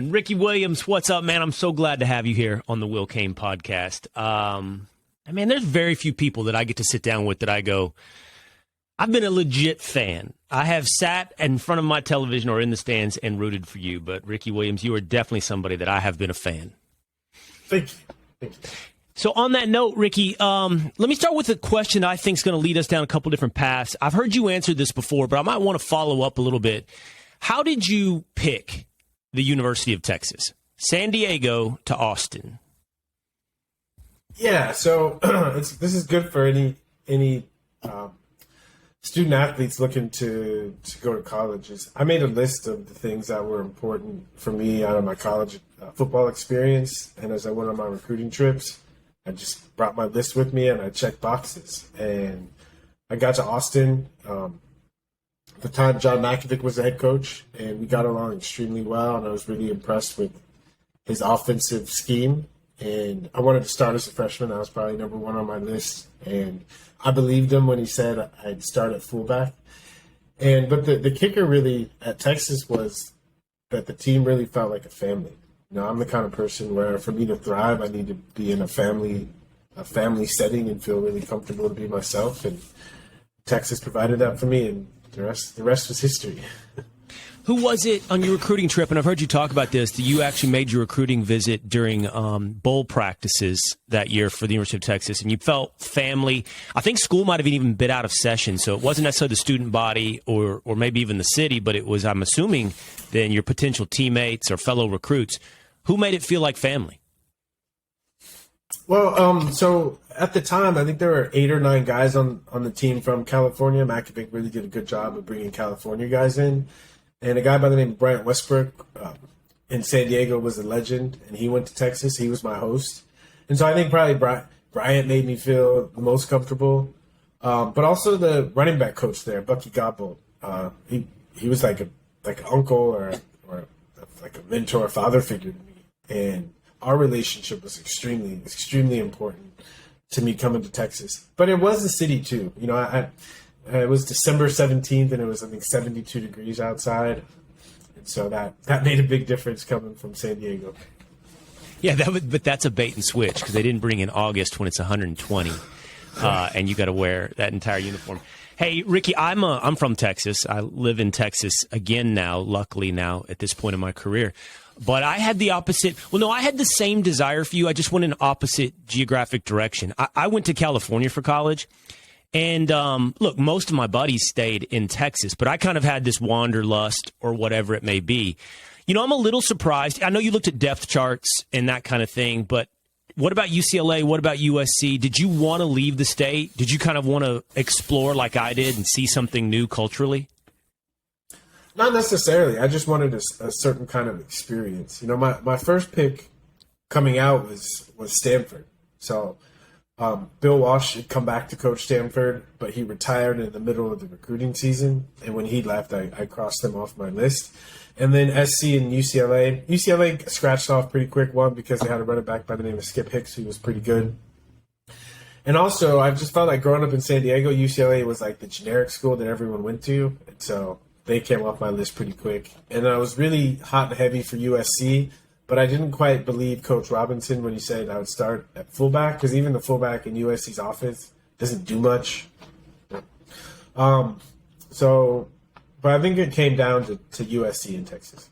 Ricky Williams, what's up, man? I'm so glad to have you here on the Will Cain Podcast. There's very few people that I get to sit down with that I go, I've been a legit fan. I have sat in front of my television or in the stands and rooted for you. But Ricky Williams, you are definitely somebody that I have been a fan. Thank you. So on that note, Ricky, let me start with a question that I think is going to lead us down a couple different paths. I've heard you answer this before, but I might want to follow up a little bit. How did you pick the University of Texas, San Diego to Austin? Yeah, so this is good for any student athletes looking to go to colleges. I made a list of the things that were important for me out of my college football experience, and as I went on my recruiting trips, I just brought my list with me and I checked boxes. And I got to Austin. At the time, John Makovic was the head coach, and we got along extremely well, and I was really impressed with his offensive scheme. And I wanted to start as a freshman. That was probably number one on my list. And I believed him when he said I'd start at fullback. But the kicker really at Texas was that the team really felt like a family. You know, I'm the kind of person where for me to thrive, I need to be in a family setting and feel really comfortable to be myself. And Texas provided that for me, and the rest was history. Who was it on your recruiting trip? And I've heard you talk about this, that you actually made your recruiting visit during bowl practices that year for the University of Texas, and you felt family. I think school might have even been out of session, so it wasn't necessarily the student body or maybe even the city, but it was, I'm assuming, then your potential teammates or fellow recruits. Who made it feel like family? Well, so at the time, I think there were 8 or 9 guys on the team from California. Makovic really did a good job of bringing California guys in. And a guy by the name of Bryant Westbrook in San Diego was a legend, and he went to Texas. He was my host. And so I think probably Bryant made me feel the most comfortable. But also the running back coach there, Bucky Gobble. He was like an uncle or like a mentor, father figure to me. And our relationship was extremely, extremely important to me coming to Texas. But it was the city, too. You know, it was December 17th, and it was, I think, 72 degrees outside. And so that made a big difference coming from San Diego. Yeah, but that's a bait and switch because they didn't bring in August when it's 120, and you got to wear that entire uniform. Hey, Ricky, I'm from Texas. I live in Texas again now, luckily now at this point in my career. But I had the opposite. Well, no, I had the same desire for you. I just went in opposite geographic direction. I went to California for college. And look, most of my buddies stayed in Texas, but I kind of had this wanderlust or whatever it may be. You know, I'm a little surprised. I know you looked at depth charts and that kind of thing, but what about UCLA? What about USC? Did you want to leave the state? Did you kind of want to explore like I did and see something new culturally? Not necessarily. I just wanted a certain kind of experience. You know, my first pick coming out was Stanford. So Bill Walsh had come back to coach Stanford, but he retired in the middle of the recruiting season. And when he left, I crossed them off my list. And then SC and UCLA. UCLA scratched off pretty quick, one, because they had a running back by the name of Skip Hicks, who was pretty good. And also, I just felt like growing up in San Diego, UCLA was like the generic school that everyone went to. And so they came off my list pretty quick. And I was really hot and heavy for USC, but I didn't quite believe Coach Robinson when he said I would start at fullback, because even the fullback in USC's offense doesn't do much. But I think it came down to USC in Texas.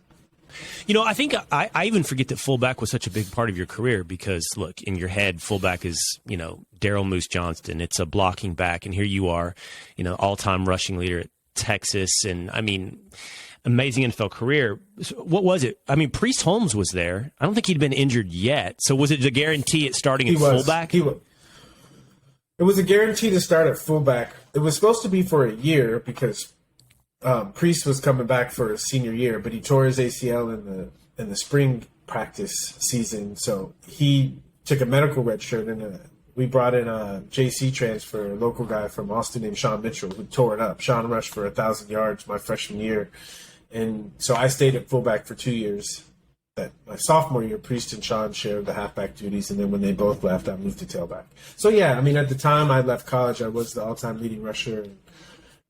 You know, I think I even forget that fullback was such a big part of your career because, look, in your head, fullback is, you know, Daryl Moose Johnston. It's a blocking back, and here you are, you know, all-time rushing leader at Texas, and, I mean, amazing NFL career. So what was it? I mean, Priest Holmes was there. I don't think he'd been injured yet. So was it a guarantee at starting at fullback? It was a guarantee to start at fullback. It was supposed to be for a year because Priest was coming back for his senior year, but he tore his ACL in the spring practice season. So he took a medical red shirt, and we brought in a JC transfer, a local guy from Austin named Sean Mitchell, who tore it up. Sean rushed for 1,000 yards my freshman year. And so I stayed at fullback for 2 years. That my sophomore year, Priest and Sean shared the halfback duties, and then when they both left, I moved to tailback. So, yeah, I mean, at the time I left college, I was the all-time leading rusher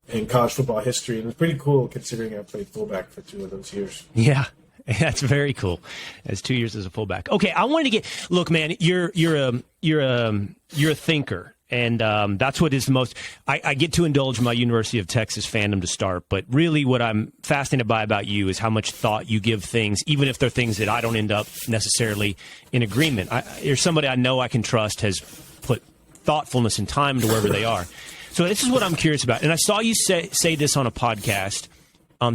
in college football history, and it was pretty cool considering I played fullback for 2 of those years. Yeah. That's very cool. That's 2 years as a fullback. Okay, I wanted to look, man. You're a thinker, and that's what is the most. I get to indulge my University of Texas fandom to start, but really, what I'm fascinated by about you is how much thought you give things, even if they're things that I don't end up necessarily in agreement. You're somebody I know I can trust has put thoughtfulness and time into wherever they are. So this is what I'm curious about, and I saw you say this on a podcast,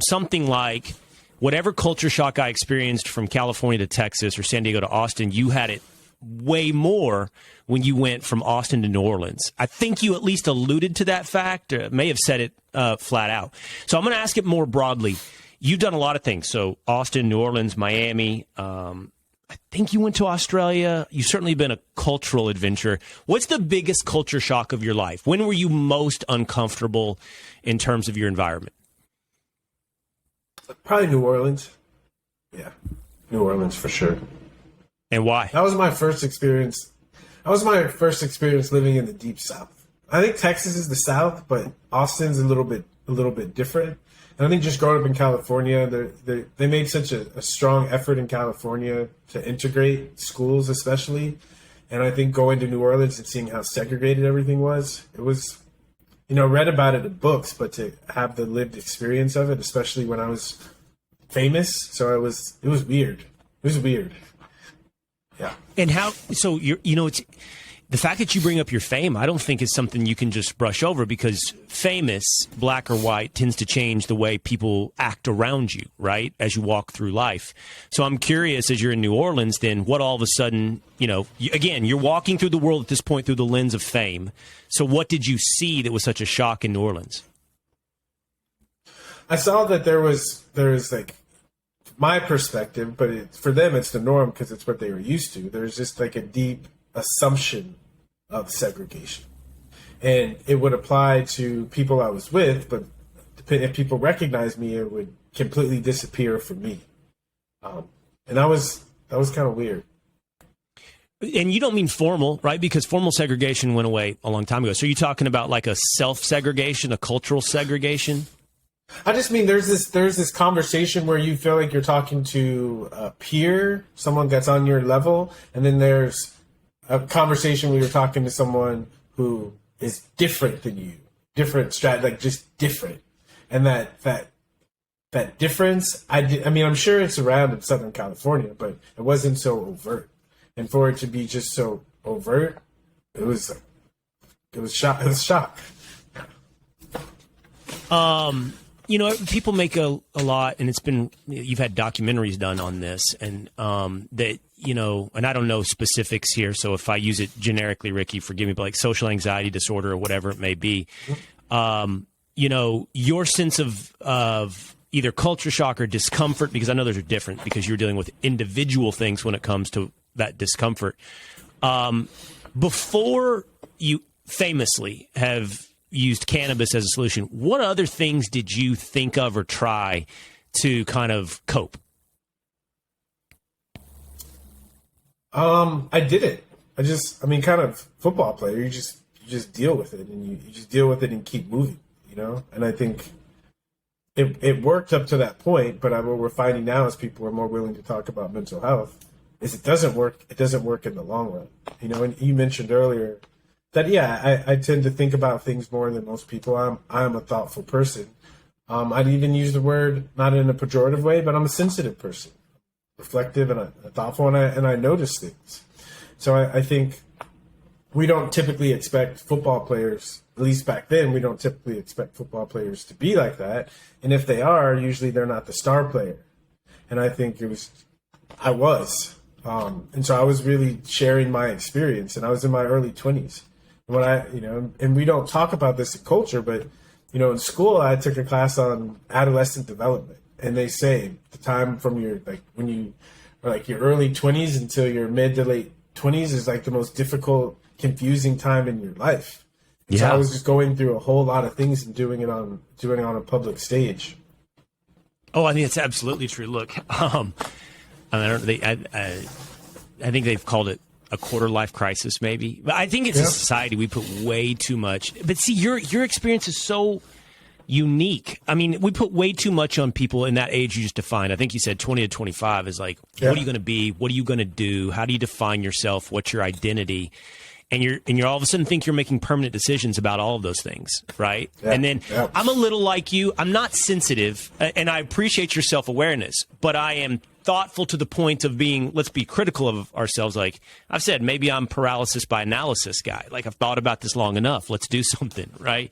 something like, whatever culture shock I experienced from California to Texas or San Diego to Austin, you had it way more when you went from Austin to New Orleans. I think you at least alluded to that fact, or may have said it flat out. So I'm going to ask it more broadly. You've done a lot of things. So Austin, New Orleans, Miami. I think you went to Australia. You've certainly been a cultural adventurer. What's the biggest culture shock of your life? When were you most uncomfortable in terms of your environment? Probably New Orleans. Yeah, New Orleans for sure. And why? That was my first experience. That was my first experience living in the deep South. I think Texas is the South, but Austin's a little bit different. And I think just growing up in California, they made such a strong effort in California to integrate schools, especially. And I think going to New Orleans and seeing how segregated everything was, it was. Read about it in books, but to have the lived experience of it, especially when I was famous, so it was weird. It was weird. Yeah. And how? So it's the fact that you bring up your fame. I don't think is something you can just brush over, because famous, black or white, tends to change the way people act around you, right? As you walk through life. So I'm curious, as you're in New Orleans, then what all of a sudden, again, you're walking through the world at this point through the lens of fame. So what did you see that was such a shock in New Orleans? I saw that there's like my perspective, but for them it's the norm because it's what they were used to. There's just like a deep assumption of segregation, and it would apply to people I was with, but if people recognized me, it would completely disappear from me, and that was kind of weird. And you don't mean formal, right? Because formal segregation went away a long time ago. So you're talking about like a self-segregation, a cultural segregation? I just mean there's this conversation where you feel like you're talking to a peer, someone that's on your level, and then there's a conversation where you're talking to someone who is different than you, just different, and that difference. I mean, I'm sure it's around in Southern California, but it wasn't so overt. And for it to be just so overt, it was shock. It was shock. People make a lot, and it's been, you've had documentaries done on this, and that, and I don't know specifics here, so if I use it generically, Ricky, forgive me, but like social anxiety disorder or whatever it may be, your sense of either culture shock or discomfort, because I know those are different because you're dealing with individual things when it comes to that discomfort. Before you famously have used cannabis as a solution, what other things did you think of or try to kind of cope? I did it. Kind of football player. You just deal with it, and you just deal with it and keep moving, And I think it worked up to that point, but what we're finding now is people are more willing to talk about mental health. It doesn't work. It doesn't work in the long run, And you mentioned earlier that I tend to think about things more than most people. I'm a thoughtful person. I'd even use the word not in a pejorative way, but I'm a sensitive person, reflective and thoughtful, and I notice things. So I think we don't typically expect football players, at least back then, we don't typically expect football players to be like that. And if they are, usually they're not the star player. And I think I was. And so I was really sharing my experience, and I was in my early 20s. And we don't talk about this in culture, but, in school, I took a class on adolescent development, and they say the time from your early 20s until your mid to late 20s is like the most difficult, confusing time in your life. Yeah. So I was just going through a whole lot of things and doing it on a public stage. Oh, I think it's absolutely true. Look, I think they've called it a quarter life crisis, maybe. But I think it's a society we put way too much. But see, your experience is so unique. I mean, we put way too much on people in that age you just defined. I think you said 20 to 25 is like, what are you going to be? What are you going to do? How do you define yourself? What's your identity? And you're all of a sudden think you're making permanent decisions about all of those things, right? Yeah. And then I'm a little like you. I'm not sensitive, and I appreciate your self-awareness, but I am thoughtful to the point of being, let's be critical of ourselves. Like I've said, maybe I'm paralysis by analysis guy. Like I've thought about this long enough. Let's do something, right?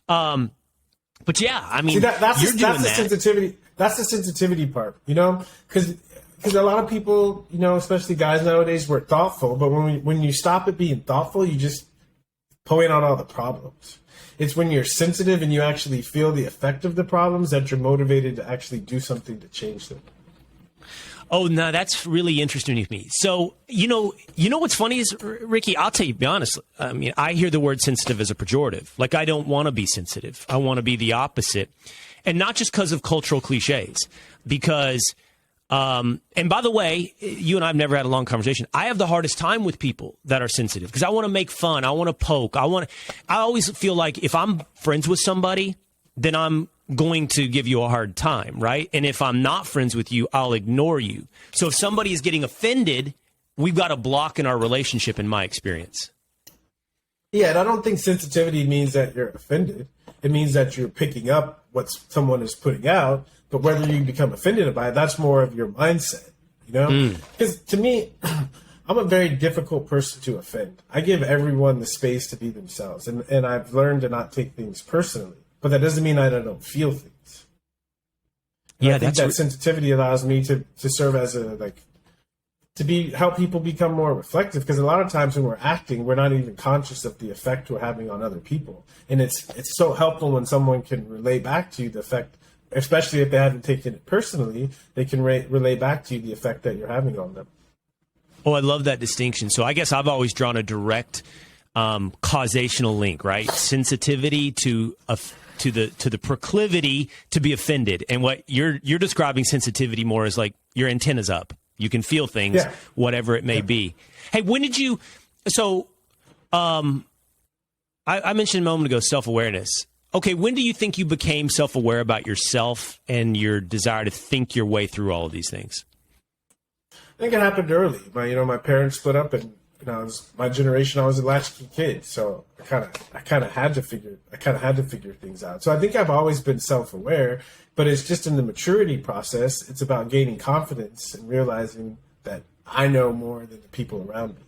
But yeah, I mean, that's the sensitivity. That's the sensitivity part, you know, because a lot of people, you know, especially guys nowadays, we're thoughtful. But when you stop at being thoughtful, you just point out all the problems. It's when you're sensitive and you actually feel the effect of the problems that you're motivated to actually do something to change them. Oh, no, that's really interesting to me. So, you know what's funny is, Ricky, I'll tell you, be honest. I mean, I hear the word sensitive as a pejorative. Like, I don't want to be sensitive. I want to be the opposite. And not just because of cultural cliches, because, and by the way, you and I have never had a long conversation. I have the hardest time with people that are sensitive because I want to make fun. I want to poke. I always feel like if I'm friends with somebody, then I'm going to give you a hard time, right? And if I'm not friends with you, I'll ignore you. So if somebody is getting offended, we've got a block in our relationship, in my experience. Yeah, and I don't think sensitivity means that you're offended. It means that you're picking up what someone is putting out, but whether you become offended by it, that's more of your mindset, you know? Because to me, I'm a very difficult person to offend. I give everyone the space to be themselves, and I've learned to not take things personally. But that doesn't mean I don't feel things. And I think that sensitivity allows me to serve as help people become more reflective. Because a lot of times when we're acting, we're not even conscious of the effect we're having on other people. And it's so helpful when someone can relay back to you the effect, especially if they haven't taken it personally, they can relay back to you the effect that you're having on them. Oh, I love that distinction. So I guess I've always drawn a direct causational link, right? Sensitivity to the proclivity to be offended. And what you're describing sensitivity more as like your antennas up. You can feel things, whatever it may be. Hey, when did you, so I mentioned a moment ago, self-awareness. Okay, when do you think you became self-aware about yourself and your desire to think your way through all of these things? I think it happened early. My parents split up, and my generation, I was a latchkey kid, so I kind of had to figure things out. So I think I've always been self-aware, but it's just in the maturity process. It's about gaining confidence and realizing that I know more than the people around me,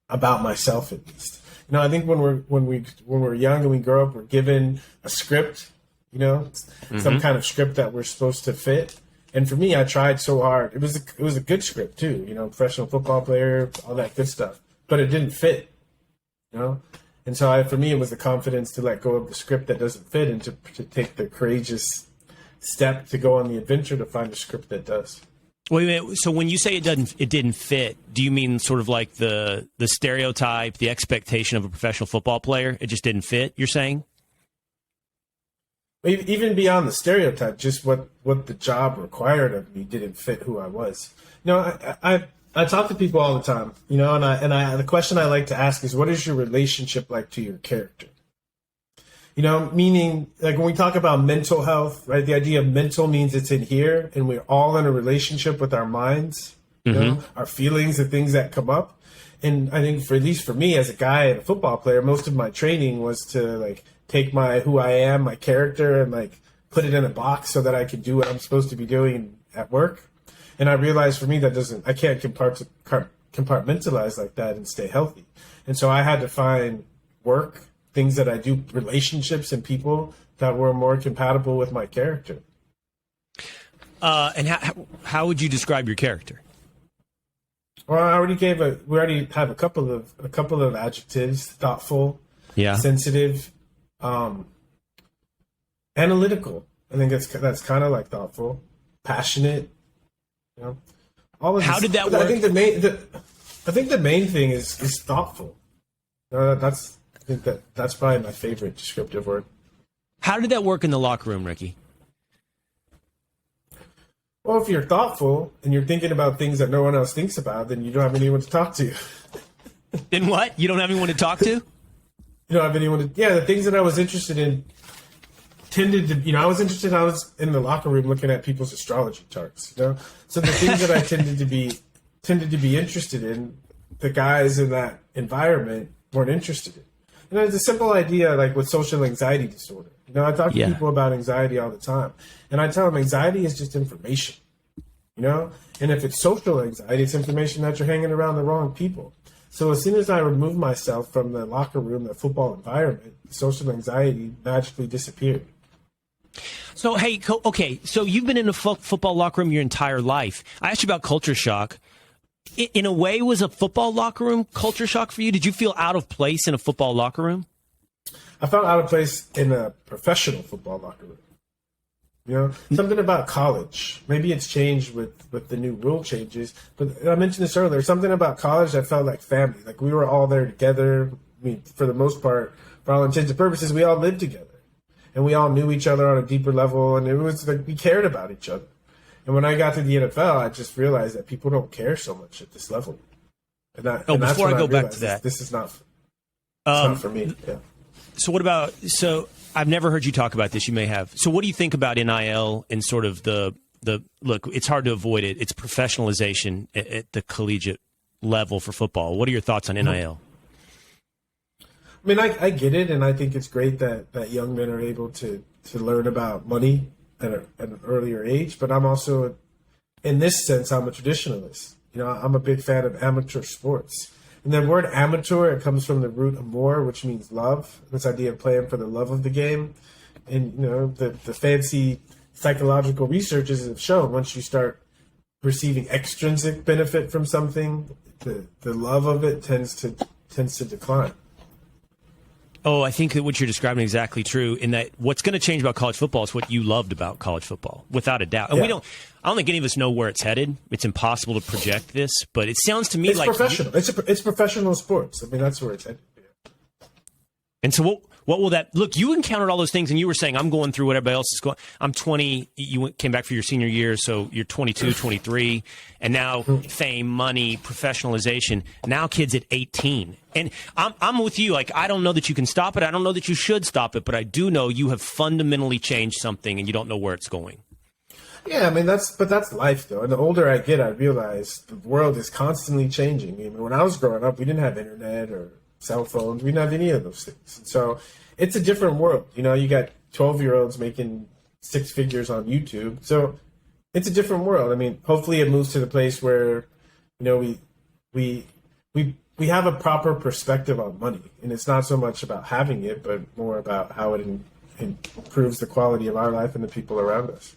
about myself at least. You know, I think when we're young and we grow up, we're given a script, you know, some kind of script that we're supposed to fit. And for me, I tried so hard. It was a good script too, you know, professional football player, all that good stuff. But it didn't fit, you know? And so for me, it was the confidence to let go of the script that doesn't fit and to take the courageous step to go on the adventure to find a script that does. Wait a minute. So when you say it didn't fit, do you mean sort of like the stereotype, the expectation of a professional football player? It just didn't fit, you're saying? Even beyond the stereotype, just what the job required of me didn't fit who I was. You know, I talk to people all the time, you know, and I the question I like to ask is, what is your relationship like to your character? You know, meaning like when we talk about mental health, right? The idea of mental means it's in here, and we're all in a relationship with our minds, you know, our feelings, the things that come up. And I think at least for me as a guy and a football player, most of my training was to like take who I am, my character, and like put it in a box so that I can do what I'm supposed to be doing at work. And I realized for me I can't compartmentalize like that and stay healthy. And so I had to find work, things that I do, relationships and people that were more compatible with my character. And how would you describe your character? Well, we already have a couple of adjectives: thoughtful, sensitive, analytical. I think that's kind of like thoughtful, passionate. You know, all of how did that work? I think the main thing is thoughtful. That's probably my favorite descriptive word. How did that work in the locker room, Ricky? Well, if you're thoughtful and you're thinking about things that no one else thinks about, then you don't have anyone to talk to. Then what? You don't have anyone to talk to? You don't have anyone to. Yeah, the things that I was interested in tended to, I was interested. I was in the locker room looking at people's astrology charts, So the things that I tended to be interested in, the guys in that environment weren't interested in. It's a simple idea, like with social anxiety disorder. I talk to people about anxiety all the time, and I tell them anxiety is just information, And if it's social anxiety, it's information that you're hanging around the wrong people. So as soon as I removed myself from the locker room, the football environment, social anxiety magically disappeared. So, hey, okay, so you've been in a football locker room your entire life. I asked you about culture shock. In a way, was a football locker room culture shock for you? Did you feel out of place in a football locker room? I felt out of place in a professional football locker room. Something about college. Maybe it's changed with the new rule changes. But I mentioned this earlier. Something about college that felt like family. Like we were all there together. I mean, for the most part, for all intents and purposes, we all lived together. And we all knew each other on a deeper level. And it was like we cared about each other. And when I got to the NFL, I just realized that people don't care so much at this level. Before I go back to that. This is not for me. Yeah. So what about, I've never heard you talk about this. You may have. So what do you think about NIL and sort of the look, it's hard to avoid it. It's professionalization at the collegiate level for football. What are your thoughts on NIL? I mean, I get it, and I think it's great that young men are able to learn about money at an earlier age. But I'm also, in this sense, I'm a traditionalist. I'm a big fan of amateur sports. And the word amateur, it comes from the root amor, which means love. This idea of playing for the love of the game. And, the fancy psychological researchers have shown once you start receiving extrinsic benefit from something, the love of it tends to decline. Oh, I think that what you're describing is exactly true in that what's going to change about college football is what you loved about college football, without a doubt. And I don't think any of us know where it's headed. It's impossible to project this, but it sounds to me it's professional. It's professional sports. I mean, that's where it's headed. And so what will that look? You encountered all those things, and you were saying, I'm going through what everybody else is going. I'm 20. You came back for your senior year, so you're 22, 23, and now fame, money, professionalization. Now kids at 18, and I'm with you. Like, I don't know that you can stop it. I don't know that you should stop it, but I do know you have fundamentally changed something, and you don't know where it's going. Yeah, I mean that's life though. And the older I get, I realize the world is constantly changing. I mean, when I was growing up, we didn't have internet or cell phones. We didn't have any of those things. And so it's a different world. You got 12-year-olds making six figures on YouTube. So it's a different world. I mean, hopefully it moves to the place where, we have a proper perspective on money. And it's not so much about having it, but more about how it improves the quality of our life and the people around us.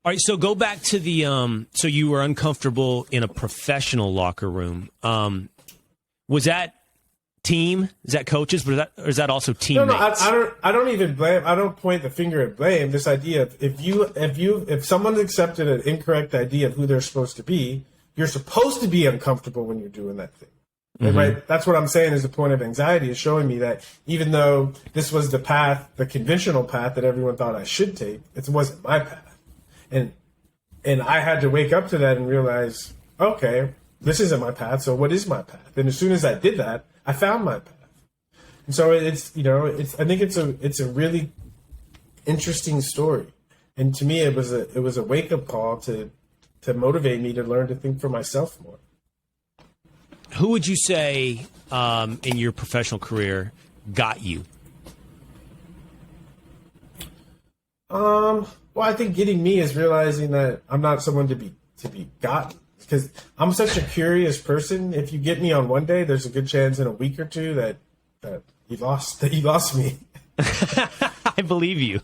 All right, so go back to the so you were uncomfortable in a professional locker room. Was that team? Is that coaches? Or is that also teammates? No, I don't even blame. I don't point the finger at blame. This idea of if someone accepted an incorrect idea of who they're supposed to be, you're supposed to be uncomfortable when you're doing that thing. Mm-hmm. Right? That's what I'm saying is the point of anxiety, is showing me that even though this was the path, the conventional path that everyone thought I should take, it wasn't my path. And I had to wake up to that and realize, okay, this isn't my path, so what is my path? And as soon as I did that, I found my path. And so I think it's a really interesting story. And to me, it was a wake up call to motivate me to learn to think for myself more. Who would you say in your professional career got you? Well, I think getting me is realizing that I'm not someone to be gotten, because I'm such a curious person. If you get me on one day, there's a good chance in a week or two that you lost me. I believe you.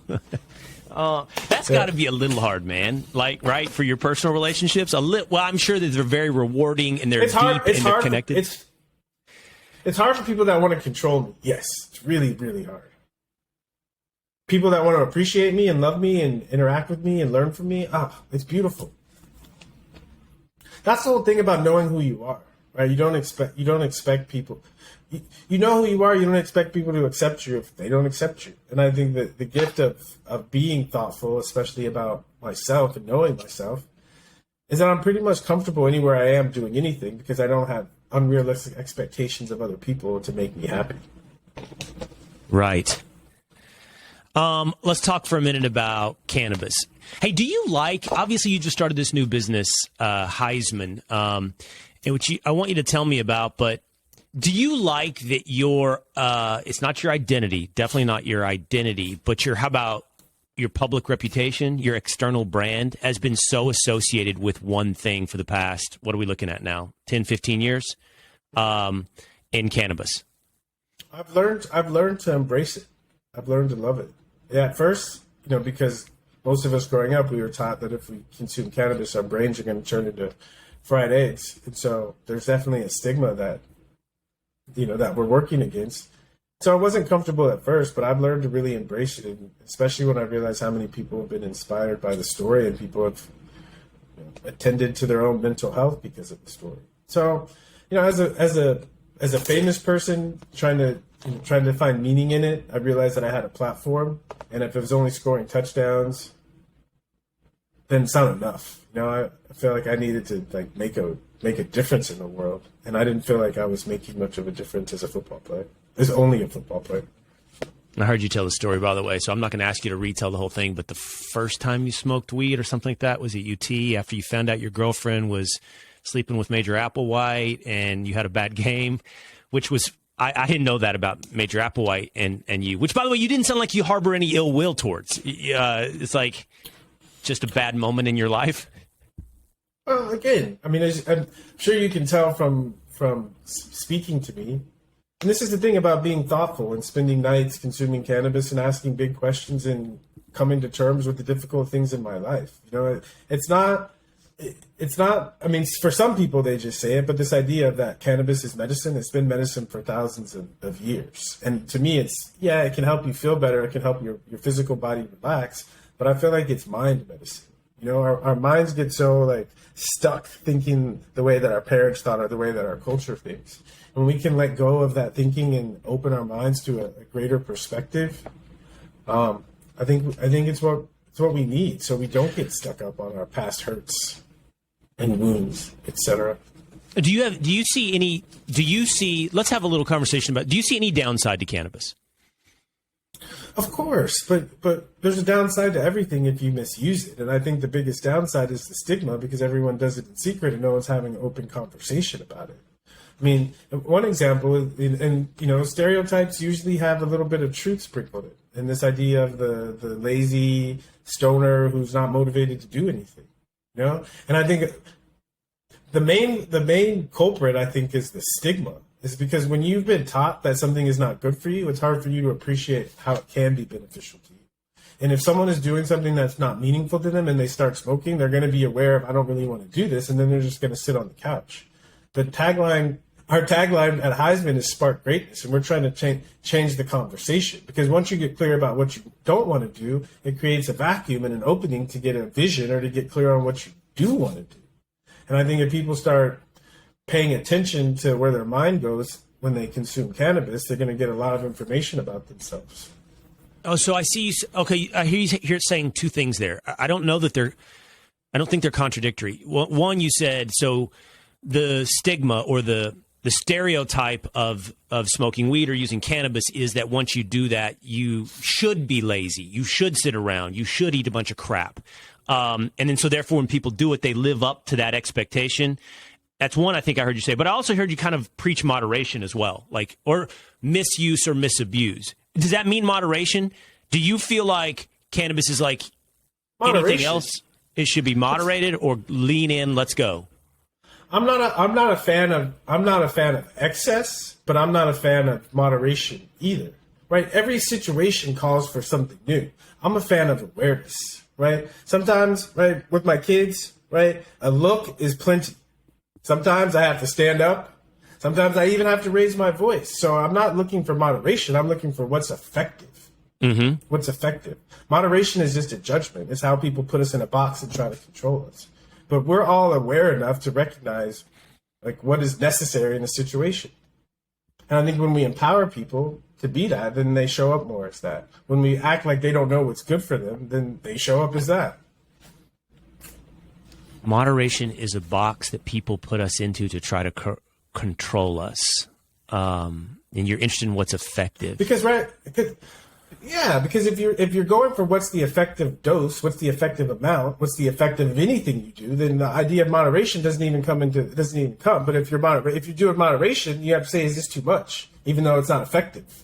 That's got to be a little hard, man. Like, right, for your personal relationships. Well, I'm sure that they're very rewarding and they're deep and they're connected. It's hard for people that want to control me. Yes, it's really, really hard. People that want to appreciate me and love me and interact with me and learn from me, it's beautiful. That's the whole thing about knowing who you are, right? You don't expect people. You know who you are. You don't expect people to accept you if they don't accept you. And I think that the gift of being thoughtful, especially about myself and knowing myself, is that I'm pretty much comfortable anywhere I am doing anything, because I don't have unrealistic expectations of other people to make me happy. Right. Let's talk for a minute about cannabis. Hey, do you obviously you just started this new business, Heisman, which I want you to tell me about, but do you like that it's not your identity, definitely not your identity, but how about your public reputation, your external brand has been so associated with one thing for the past, what are we looking at now, 10, 15 years in cannabis? I've learned to embrace it. I've learned to love it. Yeah, at first, because most of us growing up, we were taught that if we consume cannabis, our brains are going to turn into fried eggs. And so there's definitely a stigma that we're working against. So I wasn't comfortable at first, but I've learned to really embrace it, and especially when I realize how many people have been inspired by the story and people have attended to their own mental health because of the story. So, as a famous person trying to find meaning in it, I realized that I had a platform, and if it was only scoring touchdowns, then it's not enough. I feel like I needed to make a difference in the world, and I didn't feel like I was making much of a difference as a football player. As only a football player. I heard you tell the story, by the way, so I'm not going to ask you to retell the whole thing, but the first time you smoked weed or something like that was at UT after you found out your girlfriend was sleeping with Major Applewhite and you had a bad game, which was I didn't know that about Major Applewhite and you, which, by the way, you didn't sound like you harbor any ill will towards. It's like just a bad moment in your life. Well, again, I'm sure you can tell from speaking to me. And this is the thing about being thoughtful and spending nights consuming cannabis and asking big questions and coming to terms with the difficult things in my life. It's not, for some people they just say it, but this idea of that cannabis is medicine, it's been medicine for thousands of years. And to me, it can help you feel better. It can help your physical body relax, but I feel like it's mind medicine. Our minds get so stuck thinking the way that our parents thought or the way that our culture thinks. When we can let go of that thinking and open our minds to a greater perspective, I think it's what we need, so we don't get stuck up on our past hurts and wounds, etc. Let's have a little conversation about, do you see any downside to cannabis? Of course, but there's a downside to everything if you misuse it. And I think the biggest downside is the stigma, because everyone does it in secret and no one's having an open conversation about it. One example, and stereotypes usually have a little bit of truth sprinkled in. And this idea of the lazy stoner who's not motivated to do anything, And I think the main culprit, I think, is the stigma. It's because when you've been taught that something is not good for you, it's hard for you to appreciate how it can be beneficial to you. And if someone is doing something that's not meaningful to them and they start smoking, they're going to be aware of, I don't really want to do this, and then they're just going to sit on the couch. Our tagline at Heisman is Spark Greatness, and we're trying to change the conversation, because once you get clear about what you don't want to do, it creates a vacuum and an opening to get a vision or to get clear on what you do want to do. And I think if people start paying attention to where their mind goes when they consume cannabis, they're going to get a lot of information about themselves. Oh, so I see. Okay, I hear you here saying two things there. I don't know that I don't think they're contradictory. One, you said, so the stigma or the stereotype of smoking weed or using cannabis is that once you do that, you should be lazy. You should sit around. You should eat a bunch of crap. And then so therefore when people do it, they live up to that expectation. That's one I think I heard you say. But I also heard you kind of preach moderation as well, or misuse or misabuse. Does that mean moderation? Do you feel like cannabis is like anything else? It should be moderated or lean in, let's go? I'm not a fan of excess, but I'm not a fan of moderation either. Right? Every situation calls for something new. I'm a fan of awareness, right? Sometimes, right, with my kids, right, a look is plenty. Sometimes I have to stand up. Sometimes I even have to raise my voice. So I'm not looking for moderation. I'm looking for what's effective. Mm-hmm. What's effective. Moderation is just a judgment. It's how people put us in a box and try to control us. But we're all aware enough to recognize what is necessary in a situation. And I think when we empower people to be that, then they show up more as that. When we act like they don't know what's good for them, then they show up as that. Moderation is a box that people put us into to try to control us. And you're interested in what's effective. Because, right, Yeah, because if you're going for what's the effective dose, what's the effective amount, what's the effective of anything you do, then the idea of moderation doesn't even come. But if you do it in moderation, you have to say, is this too much, even though it's not effective,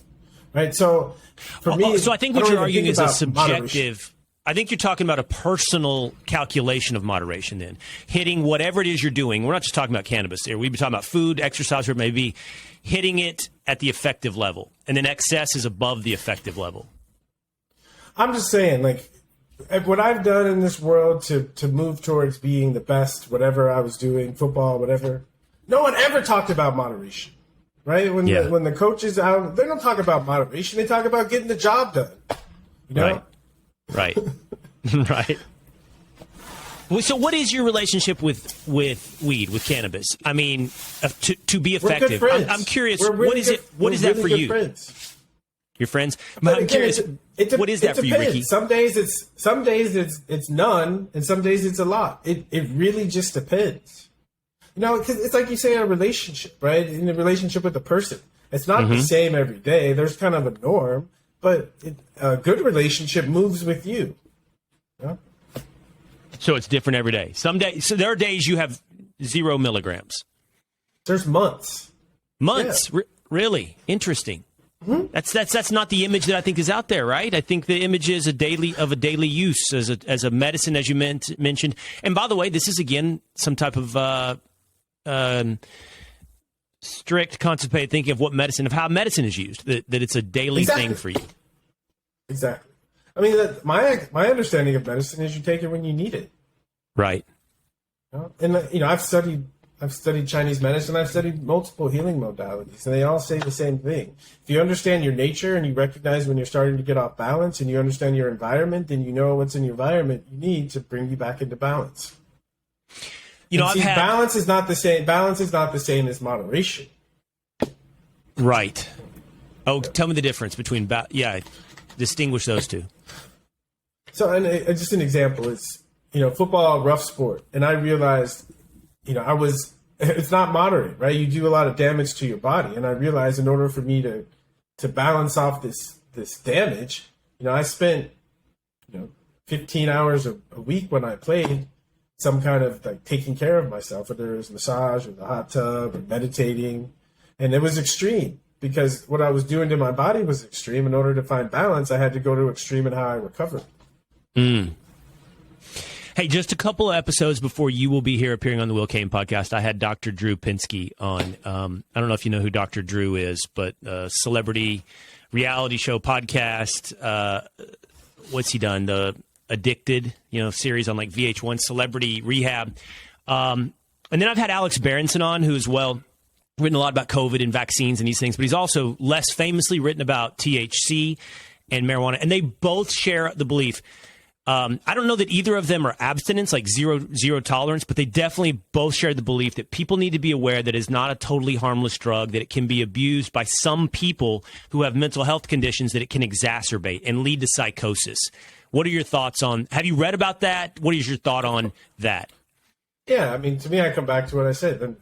right? So for me, so I think what you're arguing is a subjective. Moderation. I think you're talking about a personal calculation of moderation. Then hitting whatever it is you're doing. We're not just talking about cannabis here. We've been talking about food, exercise, or maybe hitting it at the effective level, and then excess is above the effective level. I'm just saying, like, what I've done in this world to move towards being the best, whatever I was doing, football, whatever. No one ever talked about moderation, right? When the coaches out, they don't talk about moderation. They talk about getting the job done. You know? Right. Right. So what is your relationship with weed, with cannabis? I mean, to be effective. We're good friends. I'm curious, really what is it? What is that for you? Friends. Your friends? But I'm curious, what is that for you, Ricky? Some days it's none, and some days it's a lot. It really just depends. You know, it's like you say in a relationship, right? In a relationship with a person. It's not the same every day. There's kind of a norm, but a good relationship moves with you. Yeah? So it's different every day. Some days, so there are days you have 0 milligrams. There's months. Months, Yeah. Really interesting. Mm-hmm. That's not the image that I think is out there, right? I think the image is a daily use as a medicine, as you mentioned. And by the way, this is again some type of strict, constipated thinking of what medicine, of how medicine is used. That it's a daily thing for you. Exactly. I mean, my understanding of medicine is you take it when you need it. Right. And I've studied Chinese medicine. I've studied multiple healing modalities, and they all say the same thing. If you understand your nature and you recognize when you're starting to get off balance, and you understand your environment, then you know what's in your environment you need to bring you back into balance. Balance is not the same. Balance is not the same as moderation. Right. Oh, tell me the difference between distinguish those two. So, and just an example is, football, rough sport. And I realized, it's not moderate, right? You do a lot of damage to your body. And I realized in order for me to balance off this damage, I spent, 15 hours a week when I played some kind of like taking care of myself, whether it was massage or the hot tub or meditating. And it was extreme because what I was doing to my body was extreme. In order to find balance, I had to go to extreme in how I recovered. Hey, just a couple of episodes before you will be here appearing on the Will Cain Podcast, I had Dr. Drew Pinsky on. I don't know if you know who Dr. Drew is, but celebrity reality show podcast. What's he done? The Addicted, series on like VH1, Celebrity Rehab. And then I've had Alex Berenson on, who as well written a lot about COVID and vaccines and these things, but he's also less famously written about THC and marijuana. And they both share the belief. I don't know that either of them are abstinence, like zero tolerance, but they definitely both share the belief that people need to be aware that it's not a totally harmless drug, that it can be abused by some people who have mental health conditions that it can exacerbate and lead to psychosis. What are your thoughts on, have you read about that? What is your thought on that? Yeah, I mean, to me, I come back to what I said. Then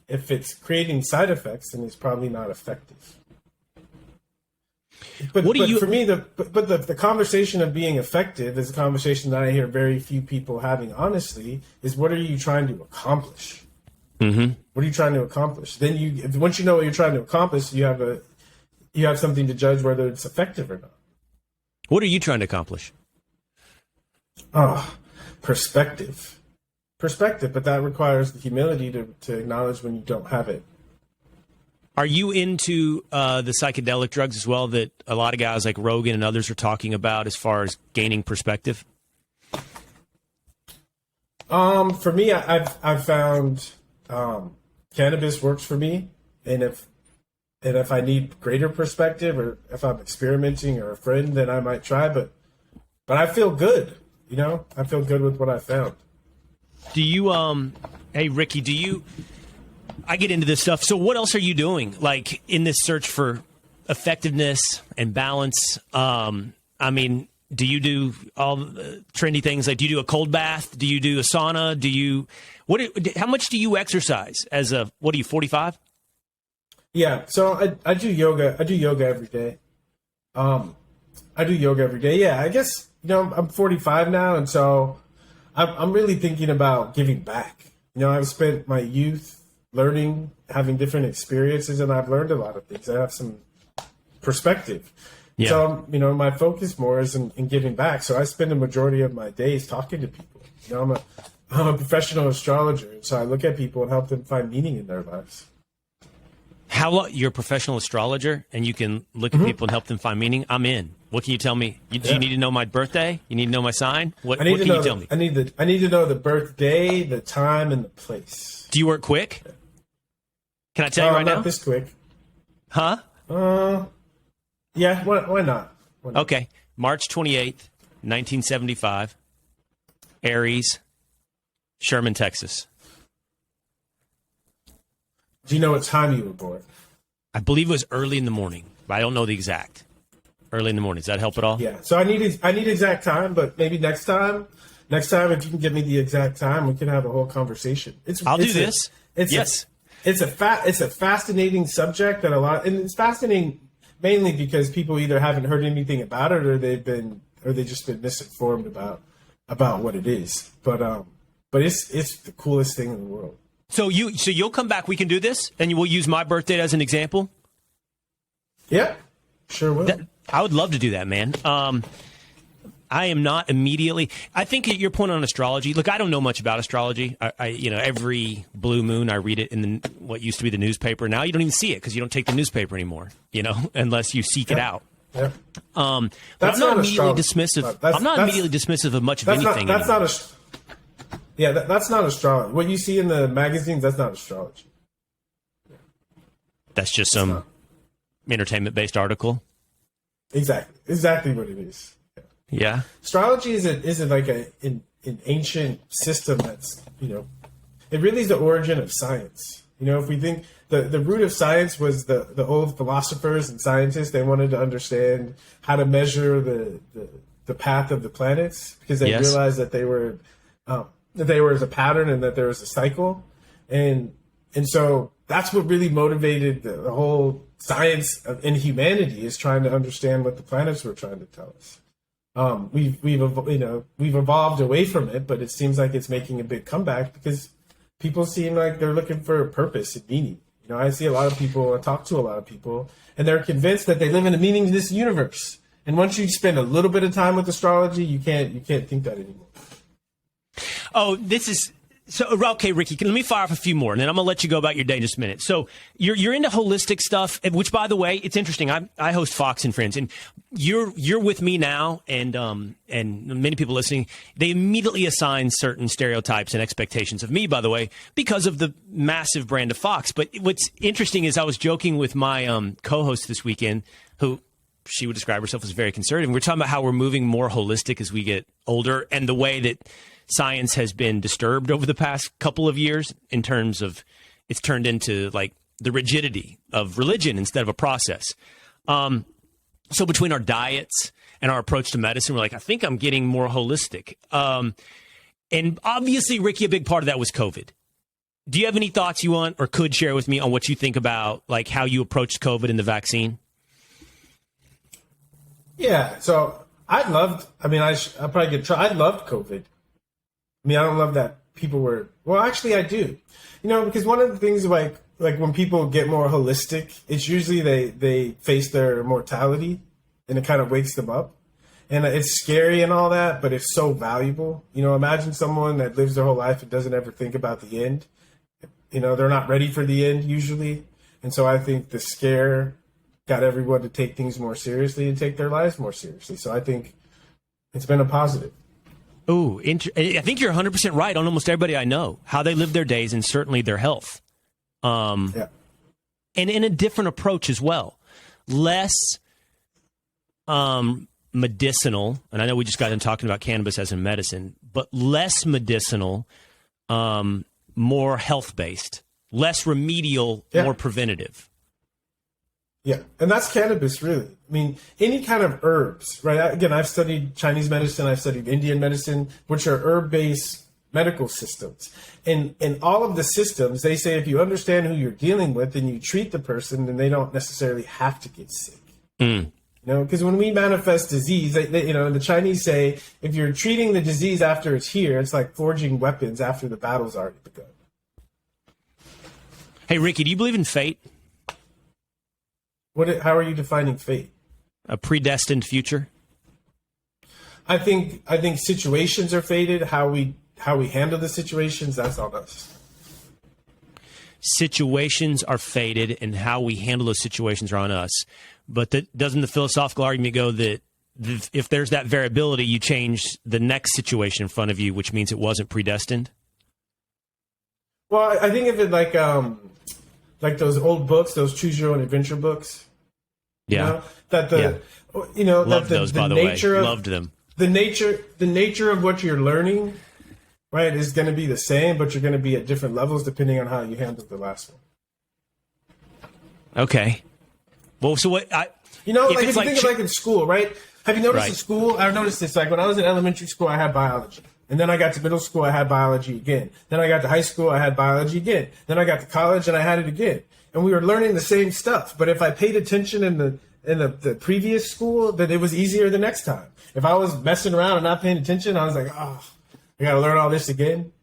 if it's creating side effects, then it's probably not effective. But for me, the conversation of being effective is a conversation that I hear very few people having. Honestly, is what are you trying to accomplish? Mm-hmm. What are you trying to accomplish? Then once you know what you're trying to accomplish, you have something to judge whether it's effective or not. What are you trying to accomplish? Perspective, but that requires the humility to acknowledge when you don't have it. Are you into the psychedelic drugs as well that a lot of guys like Rogan and others are talking about as far as gaining perspective? For me, I've found cannabis works for me, and if I need greater perspective or if I'm experimenting or a friend, then I might try. But I feel good, I feel good with what I found. Do you, hey Ricky, I get into this stuff. So what else are you doing, like, in this search for effectiveness and balance? I mean, do you do all the trendy things? Like, do you do a cold bath? Do you do a sauna? How much do you exercise what are you, 45? Yeah. So I do yoga. I do yoga every day. I do yoga every day. Yeah, I guess, I'm 45 now, and so I'm really thinking about giving back. I've spent my youth learning, having different experiences, and I've learned a lot of things. I have some perspective. Yeah. So, my focus more is in giving back. So I spend the majority of my days talking to people. I'm a professional astrologer, and so I look at people and help them find meaning in their lives. How long? You're a professional astrologer, and you can look at people and help them find meaning? I'm in. What can you tell me? Do you need to know my birthday? You need to know my sign? What can you tell me? I need to know the birthday, the time, and the place. Do you work quick? Can I tell you right now? Not this quick. Huh? Yeah, why not? Okay. March 28th, 1975. Aries, Sherman, Texas. Do you know what time you were born? I believe it was early in the morning, but I don't know the exact. Early in the morning. Does that help at all? Yeah. So I need exact time, but maybe next time, if you can give me the exact time, we can have a whole conversation. I'll do this. It's a fascinating subject and it's fascinating mainly because people either haven't heard anything about it or they've just been misinformed about what it is. But it's the coolest thing in the world. So you'll come back. We can do this, and we'll use my birthday as an example. Yeah, sure will. I would love to do that, man. I am not immediately. I think at your point on astrology. Look, I don't know much about astrology. Every blue moon I read it in what used to be the newspaper. Now you don't even see it because you don't take the newspaper anymore. Unless you seek it out. Yeah. But I'm not immediately dismissive. I'm not immediately dismissive of much of anything. That's not astrology. What you see in the magazines, that's not astrology. That's just some entertainment-based article. Exactly what it is. Yeah. Astrology isn't like an ancient system that's, it really is the origin of science. If we think the root of science was the old philosophers and scientists, they wanted to understand how to measure the path of the planets because they realized that they were as a pattern and that there was a cycle. And so that's what really motivated the whole science in humanity is trying to understand what the planets were trying to tell us. We've evolved away from it, but it seems like it's making a big comeback because people seem like they're looking for a purpose and meaning. I see a lot of people, I talk to a lot of people, and they're convinced that they live in a meaningless universe. And once you spend a little bit of time with astrology, you can't think that anymore. Oh, this is so okay, Ricky. Let me fire off a few more, and then I'm gonna let you go about your day in just a minute. So you're into holistic stuff, which, by the way, it's interesting. I host Fox and Friends, and you're with me now, and many people listening, they immediately assign certain stereotypes and expectations of me, by the way, because of the massive brand of Fox. But what's interesting is I was joking with my co-host this weekend, who she would describe herself as very conservative. And we're talking about how we're moving more holistic as we get older, and the way that science has been disturbed over the past couple of years in terms of it's turned into like the rigidity of religion instead of a process. So between our diets and our approach to medicine, we're like, I think I'm getting more holistic. And obviously, Ricky, a big part of that was COVID. Do you have any thoughts you want or could share with me on what you think about like how you approached COVID and the vaccine? Yeah, so I loved COVID. I don't love that people were, well, actually I do, because one of the things like when people get more holistic, it's usually they face their mortality and it kind of wakes them up, and it's scary and all that, but it's so valuable. Imagine someone that lives their whole life and doesn't ever think about the end. They're not ready for the end usually. And so I think the scare got everyone to take things more seriously and take their lives more seriously. So I think it's been a positive. Oh, I think you're 100% right on almost everybody I know, how they live their days and certainly their health. And in a different approach as well. Less medicinal, and I know we just got into talking about cannabis as a medicine, but less medicinal, more health-based, less remedial, more preventative. Yeah, and that's cannabis, really. Any kind of herbs, right? Again, I've studied Chinese medicine, I've studied Indian medicine, which are herb-based medical systems. And in all of the systems, they say if you understand who you're dealing with and you treat the person, then they don't necessarily have to get sick. Because when we manifest disease, the Chinese say, if you're treating the disease after it's here, it's like forging weapons after the battle's already begun. Hey, Ricky, do you believe in fate? How are you defining fate? A predestined future? I think situations are fated. How we handle the situations, that's on us. Situations are fated, and how we handle those situations are on us. But doesn't the philosophical argument go that if there's that variability, you change the next situation in front of you, which means it wasn't predestined? Well, I think of it like those old books, those choose your own adventure books. Yeah. Loved those, by the way. Loved them. The nature of what you're learning, right, is going to be the same, but you're going to be at different levels depending on how you handle the last one. Okay. Well, so what? if you think of in school, right? Have you noticed in school? I've noticed this. Like when I was in elementary school, I had biology, and then I got to middle school, I had biology again. Then I got to high school, I had biology again. Then I got to college, and I had it again. And we were learning the same stuff. But if I paid attention in the previous school, then it was easier the next time. If I was messing around and not paying attention, I was like, I got to learn all this again.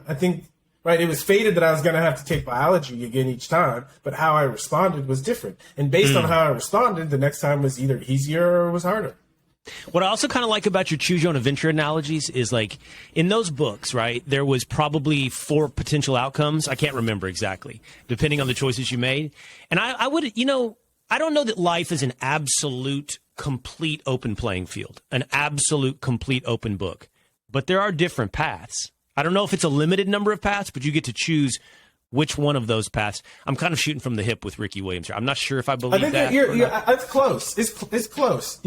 I think. Right, it was fated that I was going to have to take biology again each time, but how I responded was different. And based on how I responded, the next time was either easier or was harder. What I also kind of like about your choose your own adventure analogies is like in those books, right, there was probably 4 potential outcomes. I can't remember exactly, depending on the choices you made. And I would, I don't know that life is an absolute, complete open playing field, an absolute, complete open book. But there are different paths. I don't know if it's a limited number of paths, but you get to choose which one of those paths. I'm kind of shooting from the hip with Ricky Williams here. I'm not sure if I believe that. It's close. It's close.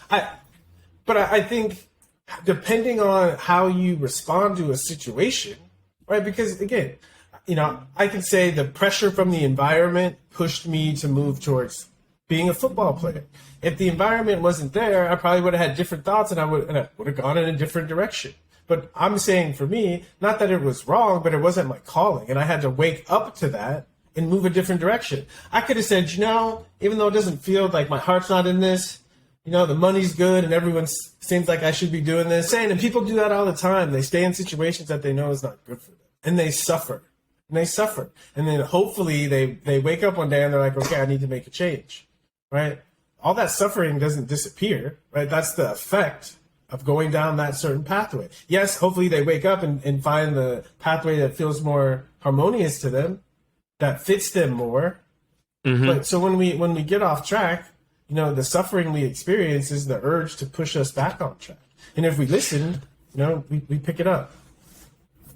I think depending on how you respond to a situation, right? Because again, I can say the pressure from the environment pushed me to move towards being a football player. If the environment wasn't there, I probably would have had different thoughts, and I would have gone in a different direction. But I'm saying for me, not that it was wrong, but it wasn't my calling. And I had to wake up to that and move a different direction. I could have said, even though it doesn't feel like my heart's not in this, the money's good and everyone seems like I should be doing this. And people do that all the time. They stay in situations that they know is not good for them. And they suffer. And then hopefully they wake up one day and they're like, okay, I need to make a change, right? All that suffering doesn't disappear, right? That's the effect of going down that certain pathway. Yes, hopefully they wake up and find the pathway that feels more harmonious to them, that fits them more. Mm-hmm. But so when we get off track, the suffering we experience is the urge to push us back on track. And if we listen, we pick it up.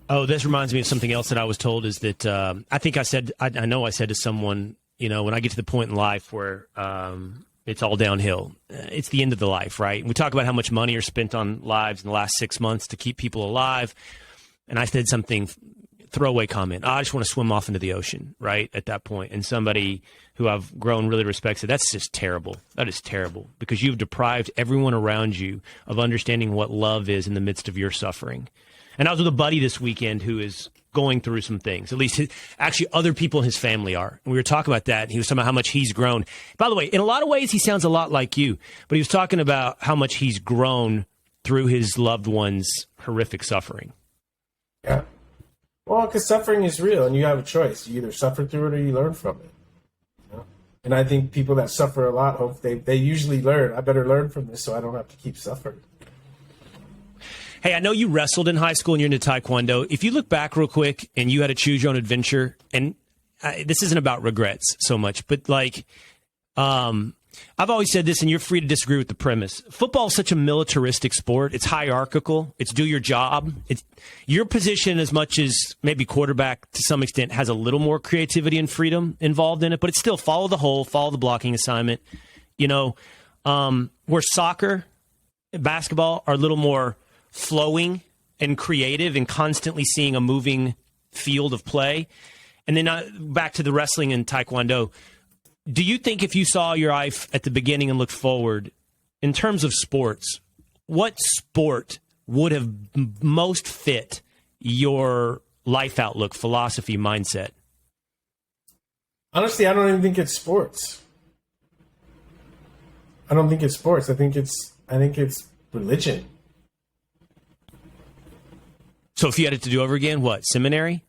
Oh, this reminds me of something else that I was told is that I know I said to someone, when I get to the point in life where it's all downhill. It's the end of the life, right? We talk about how much money are spent on lives in the last 6 months to keep people alive. And I said something, throwaway comment. I just want to swim off into the ocean, right, at that point. And somebody who I've grown really respect said, that's just terrible. That is terrible because you've deprived everyone around you of understanding what love is in the midst of your suffering. And I was with a buddy this weekend who is going through some things. At least actually other people in his family are. And we were talking about that. And he was talking about how much he's grown. By the way, in a lot of ways, he sounds a lot like you. But he was talking about how much he's grown through his loved one's horrific suffering. Yeah. Well, because suffering is real and you have a choice. You either suffer through it or you learn from it. And I think people that suffer a lot, hope they usually learn. I better learn from this so I don't have to keep suffering. Hey, I know you wrestled in high school and you're into Taekwondo. If you look back real quick and you had to choose your own adventure, and this isn't about regrets so much, but I've always said this, and you're free to disagree with the premise. Football is such a militaristic sport. It's hierarchical. It's do your job. It's your position as much as maybe quarterback to some extent has a little more creativity and freedom involved in it, but it's still follow the hole, follow the blocking assignment. Where soccer, basketball are a little more flowing and creative and constantly seeing a moving field of play. And then back to the wrestling and Taekwondo. Do you think if you saw your life at the beginning and looked forward, in terms of sports, what sport would have most fit your life outlook, philosophy, mindset? Honestly, I don't even think it's sports. I don't think it's sports. I think it's religion. So if you had it to do over again, what, seminary?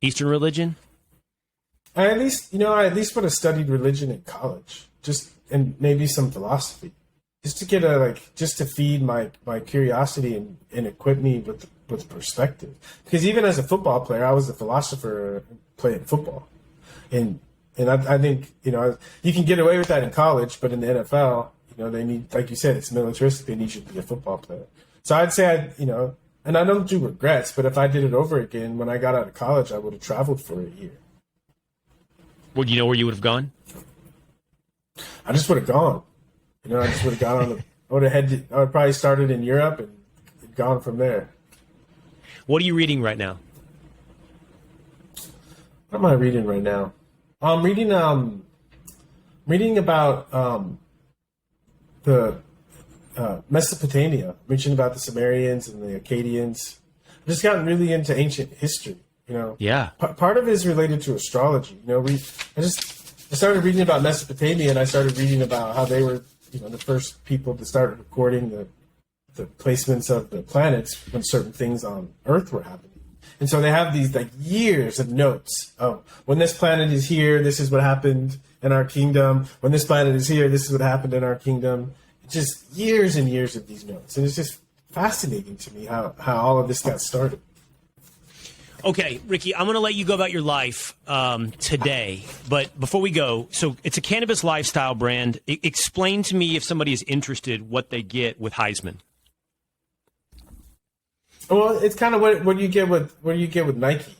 Eastern religion? I at least would have studied religion in college, and maybe some philosophy, just to get just to feed my curiosity and equip me with perspective. Because even as a football player, I was a philosopher playing football, and I think you can get away with that in college, but in the NFL, they need, like you said, it's militaristic. They need you to be a football player. So I'd say and I don't do regrets, but if I did it over again when I got out of college, I would have traveled for a year. Well, do you know where you would have gone? I just would have gone. I just would have gone on. I would probably started in Europe and gone from there. What are you reading right now? What am I reading right now? I'm reading about the Mesopotamia, reading about the Sumerians and the Akkadians. I've just gotten really into ancient history. Yeah. Part of it is related to astrology. I started reading about Mesopotamia, and I started reading about how they were, the first people to start recording the placements of the planets when certain things on Earth were happening. And so they have these years of notes of when this planet is here, this is what happened in our kingdom. When this planet is here, this is what happened in our kingdom. It's just years and years of these notes. And it's just fascinating to me how all of this got started. Okay, Ricky, I'm going to let you go about your life today. But before we go, so it's a cannabis lifestyle brand. Explain to me, if somebody is interested, what they get with Heisman. Well, it's kind of what you get with Nike.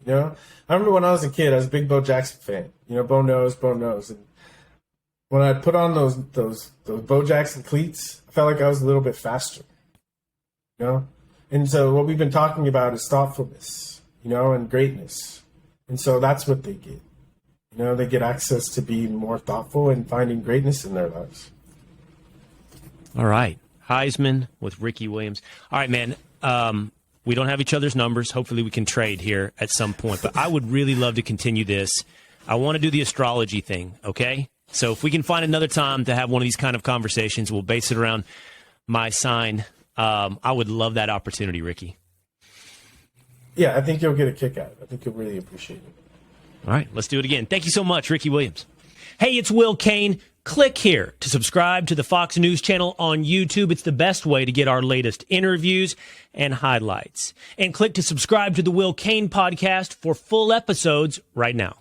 I remember when I was a kid, I was a big Bo Jackson fan. Bo knows. And when I put on those Bo Jackson cleats, I felt like I was a little bit faster. And so what we've been talking about is thoughtfulness, and greatness. And so that's what they get. They get access to be more thoughtful and finding greatness in their lives. All right. Heisman with Ricky Williams. All right, man. We don't have each other's numbers. Hopefully we can trade here at some point. But I would really love to continue this. I want to do the astrology thing, okay? So if we can find another time to have one of these kind of conversations, we'll base it around my sign. I would love that opportunity, Ricky. Yeah, I think you'll get a kick out of it. I think you'll really appreciate it. All right, let's do it again. Thank you so much, Ricky Williams. Hey, it's Will Cain. Click here to subscribe to the Fox News channel on YouTube. It's the best way to get our latest interviews and highlights. And click to subscribe to the Will Cain Podcast for full episodes right now.